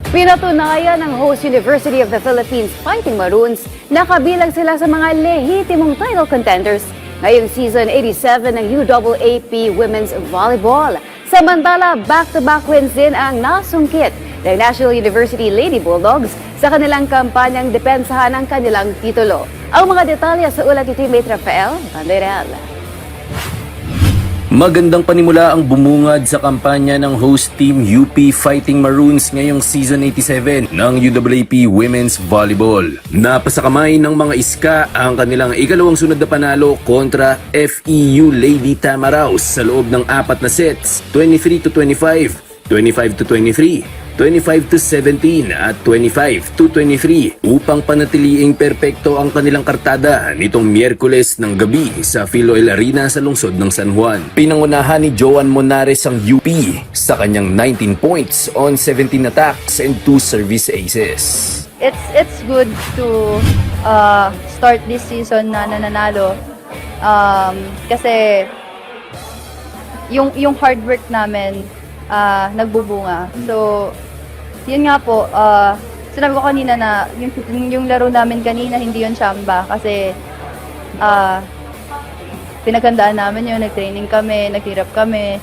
Pinatunayan ng host University of the Philippines Fighting Maroons na kabilang sila sa mga lehitimong title contenders ngayong season 87 ng UAAP Women's Volleyball. Samantala, back-to-back wins din ang nasungkit ng National University Lady Bulldogs sa kanilang kampanyang depensahan ang kanilang titulo. Ang mga detalye sa ulat ni teammate Rafael Banderel. Magandang panimula ang bumungad sa kampanya ng host team UP Fighting Maroons ngayong season 87 ng UAAP Women's Volleyball. Napasakamay ng mga iska ang kanilang ikalawang sunod na panalo kontra FEU Lady Tamaraos sa loob ng 4 na sets, 23-25, 25-23, 25-17 at 25-23 upang panatiliing perpekto ang kanilang kartada nitong Miyerkules ng gabi sa Philoel Arena sa lungsod ng San Juan. Pinangunahan ni Joan Monares ang UP sa kanyang 19 points on 17 attacks and 2 service aces. It's good to start this season na nananalo kasi yung hard work namin nagbubunga. So yun nga po, sinabi ko kanina na yung laro namin kanina hindi yun tsamba kasi pinaghandaan namin yun, nag-training kami, naghirap kami,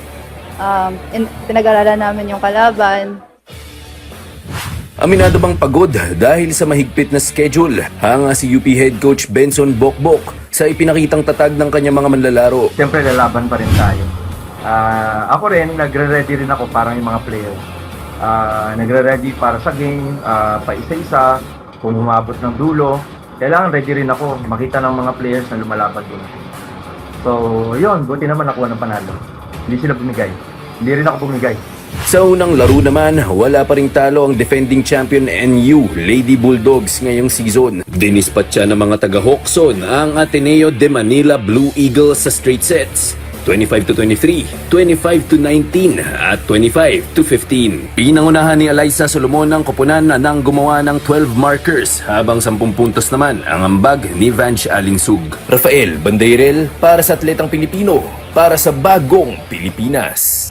pinag-aralan namin yung kalaban. Aminado bang pagod dahil sa mahigpit na schedule? Hanga si UP Head Coach Benson Bokbok sa ipinakitang tatag ng kanyang mga manlalaro. Siyempre lalaban pa rin tayo. Ako rin, nagre-ready rin ako parang yung mga players. Nagre-ready para sa game, pa isa-isa, kung umabot ng dulo. Kailangan ready rin ako, makita ng mga players na lumalaban doon. So, yun, buti naman nakuha ng panalo. Hindi sila bumigay. Hindi rin ako bumigay. Sa unang laro naman, wala pa ring talo ang defending champion NU Lady Bulldogs ngayong season. Dinispatcha ng mga taga-Hokson ang Ateneo de Manila Blue Eagles sa straight sets. 25-23, 25-19 at 25-15. Pinangunahan ni Eliza Solomon ng koponan na nang gumawa ng 12 markers habang 10 puntos naman ang ambag ni Vange Alinsug. Rafael Banderel para sa Atletang Pilipino, para sa Bagong Pilipinas.